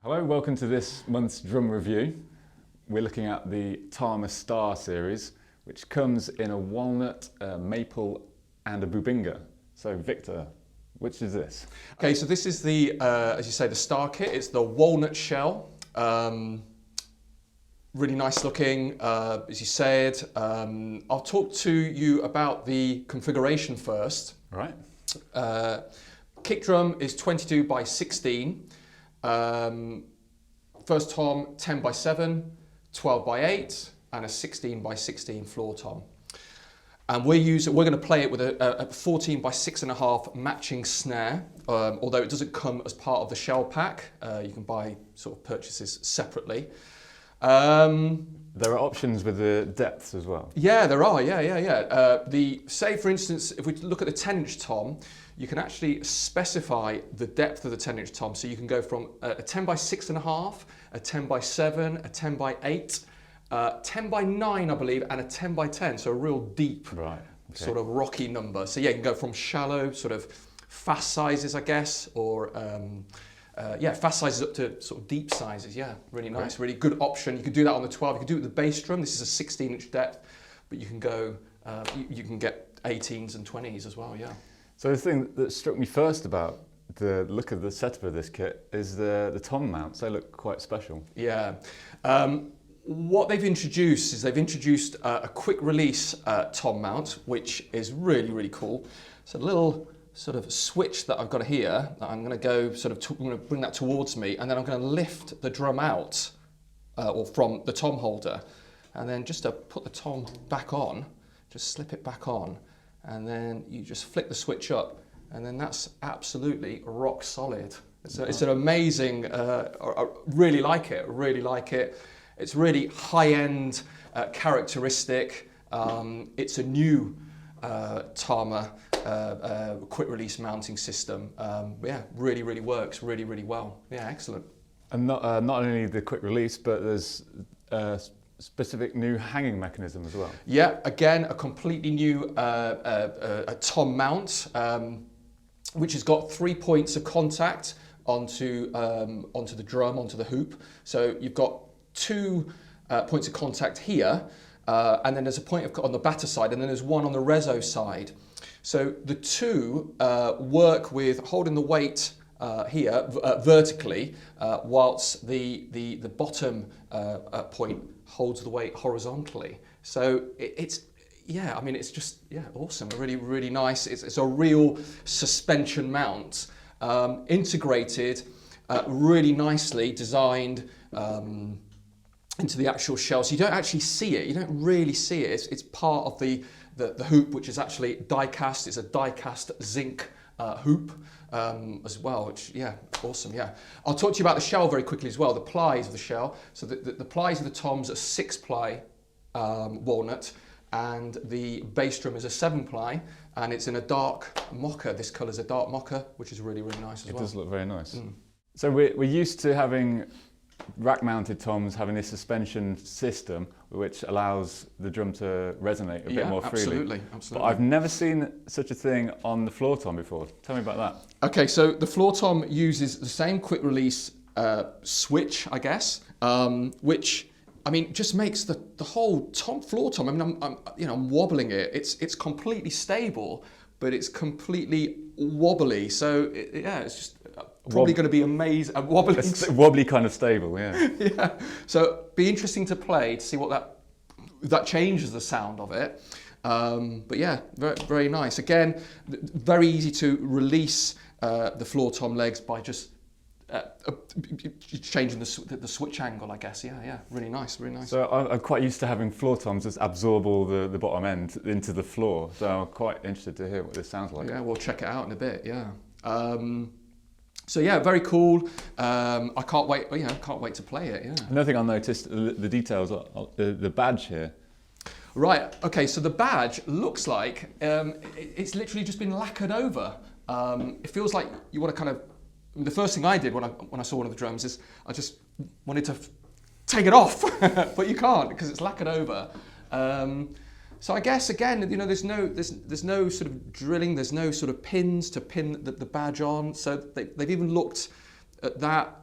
Hello, welcome to this month's drum review. We're looking at the Tama Star series, which comes in a walnut, a maple and a bubinga. So Victor, which is this? Okay, so this is the, as you say, the Star kit. It's the walnut shell. Really nice looking, as you said. I'll talk to you about the configuration first. Right. Kick drum is 22 by 16. First tom 10 by 7, 12 by 8, and a 16 by 16 floor tom. And we're going to play it with a 14 by 6.5 matching snare, although it doesn't come as part of the shell pack. You can buy sort of purchases separately. There are options with the depths as well. Yeah, there are. Yeah. Say, for instance, if we look at the 10-inch tom, you can actually specify the depth of the 10-inch tom. So you can go from a 10 by 6.5, a 10 by 7, a 10 by 8, 10 by 9, I believe, and a 10 by 10. So a real deep, sort of rocky number. So yeah, you can go from shallow, sort of fast sizes, I guess, or fast sizes up to sort of deep sizes. Yeah, really nice, really good option. You can do that on the 12. You can do it with the bass drum. This is a 16-inch depth, but you can go, you can get 18s and 20s as well. Yeah. So the thing that struck me first about the look of the setup of this kit is the tom mounts. They look quite special. Yeah. What they've introduced is a quick release tom mount, which is really, really cool. It's a little sort of switch that I've got here that I'm going to go I'm going to bring that towards me, and then I'm going to lift the drum out or from the tom holder, and then just to put the tom back on, just slip it back on, and then you just flick the switch up, and then that's absolutely rock solid. It's an amazing, I really like it. It's really high-end, characteristic. It's a new Tama quick release mounting system. Yeah, really works really well. Yeah, excellent. And not only the quick release, but there's specific new hanging mechanism as well. Yeah, again, a completely new a tom mount, which has got 3 points of contact onto the drum, onto the hoop. So you've got 2 points of contact here, and then there's a point on the batter side, and then there's one on the reso side. So the 2 work with holding the weight here vertically, whilst the bottom point holds the weight horizontally. So it's just awesome. Really nice. It's a real suspension mount, integrated, really nicely designed into the actual shell. So you don't actually see it. You don't really see it. It's part of the hoop, which is actually die-cast. It's a die-cast zinc hoop as well, which, yeah, awesome, yeah. I'll talk to you about the shell very quickly as well, the plies of the shell. So the plies of the toms are 6-ply walnut, and the bass drum is a 7-ply, and it's in a dark mocha. This colour's a dark mocha, which is really nice as well. It does look very nice. So we're used to having rack-mounted toms having this suspension system which allows the drum to resonate a bit more freely. Absolutely. But I've never seen such a thing on the floor tom before. Tell me about that. Okay, so the floor tom uses the same quick release switch, I guess, which just makes the whole floor tom. I mean, I'm wobbling it. It's completely stable, but it's completely wobbly. So it's just probably going to be amazing. Wobbly kind of stable, yeah. Yeah. So be interesting to play to see what that changes the sound of it. But yeah, very nice. Again, very easy to release the floor tom legs by just changing the switch angle, I guess. Yeah, really nice. So I'm quite used to having floor toms just absorb all the bottom end into the floor. So I'm quite interested to hear what this sounds like. Yeah, we'll check it out in a bit. Yeah. So yeah, very cool. I can't wait. Can't wait to play it. Yeah. Another thing I noticed, the details, the badge here. Right. Okay. So the badge looks like it's literally just been lacquered over. It feels like you want to kind of. The first thing I did when I saw one of the drums is I just wanted to take it off, but you can't because it's lacquered over. So I guess again, there's no sort of drilling, there's no sort of pins to pin the badge on. So they've even looked at that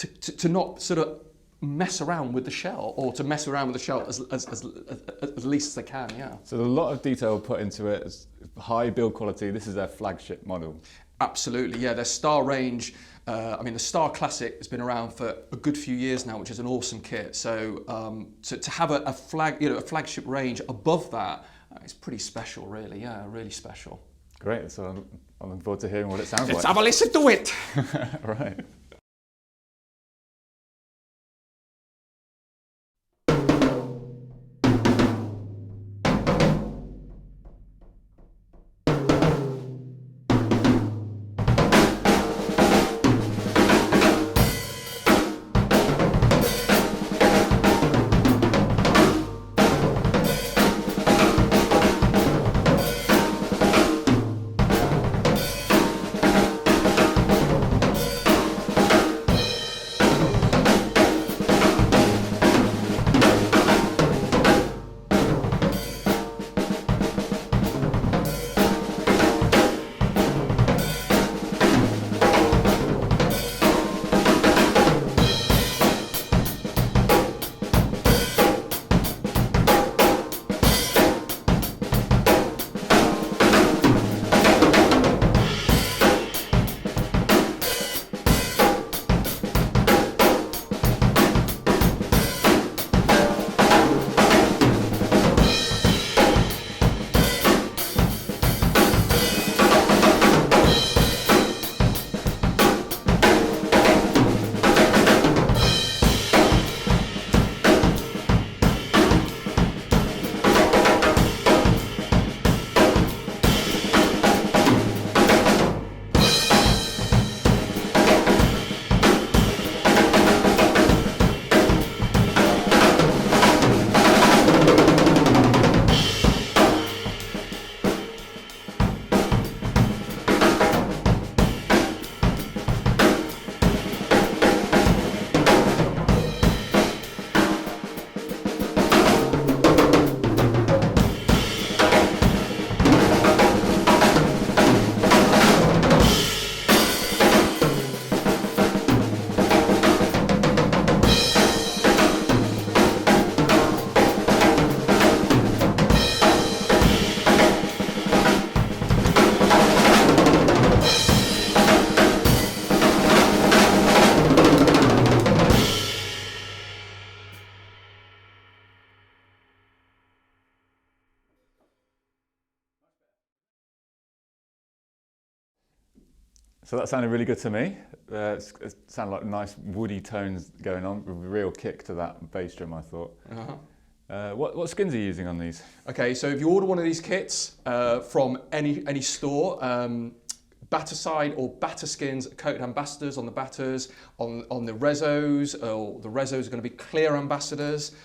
to not sort of mess around with the shell, or to mess around with the shell as least as they can, yeah. So a lot of detail put into it, it's high build quality. This is their flagship model. Absolutely, yeah. Their Star range, I mean, the Star Classic has been around for a good few years now, which is an awesome kit. So to have a flagship range above that, it's pretty special, really. Yeah, really special. Great. So I'm looking forward to hearing what it sounds like. Let's have a listen to it. Right. So that sounded really good to me. It sounded like nice woody tones going on, with a real kick to that bass drum, I thought. What skins are you using on these? Okay, so if you order one of these kits from any store, batter side or batter skins, coated ambassadors on the batters, on the resos, or the resos are going to be clear ambassadors.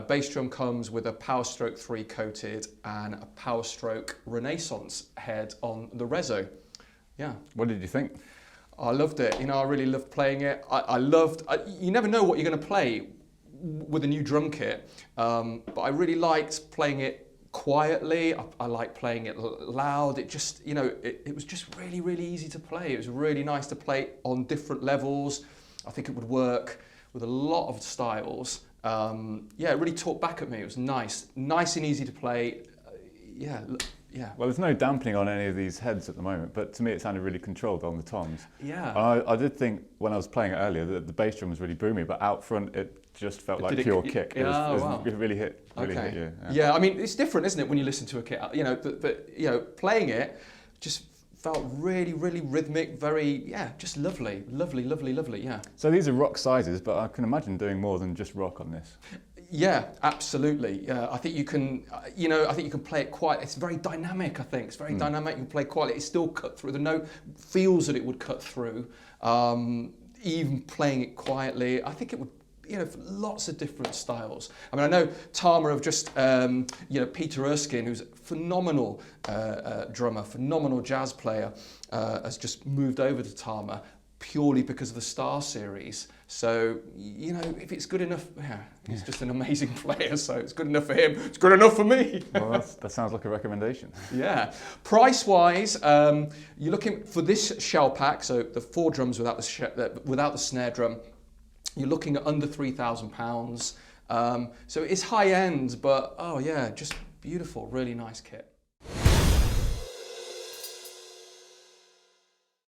Bass drum comes with a Power Stroke 3 coated and a Power Stroke Renaissance head on the reso. Yeah. What did you think? I loved it. You know, I really loved playing it. You never know what you're going to play with a new drum kit, but I really liked playing it quietly. I like playing it loud. It just, you know, it was just really, really easy to play. It was really nice to play on different levels. I think it would work with a lot of styles. Yeah, it really talked back at me. It was nice and easy to play. Yeah. Well, there's no dampening on any of these heads at the moment, but to me it sounded really controlled on the toms. Yeah. I did think when I was playing it earlier that the bass drum was really boomy, but out front it just felt like pure kick. Wow. It really hit you. Yeah, I mean, it's different, isn't it, when you listen to a kit? You know, but you know, playing it just felt really, really rhythmic, very, just lovely, yeah. So these are rock sizes, but I can imagine doing more than just rock on this. Yeah, absolutely. I think you can, I think you can play it quite, it's very dynamic, I think. It's very dynamic, you can play quietly, it's still cut through, the note feels that it would cut through. Even playing it quietly, I think it would, for lots of different styles. I mean, I know Tama have just, Peter Erskine, who's a phenomenal drummer, phenomenal jazz player, has just moved over to Tama purely because of the Star series. So, if it's good enough, he's just an amazing player, so it's good enough for him, it's good enough for me. Well, that sounds like a recommendation. Yeah. Price-wise, you're looking for this shell pack, so the 4 drums without the snare drum, You're looking at under £3,000. So it's high end, but oh yeah, just beautiful, really nice kit.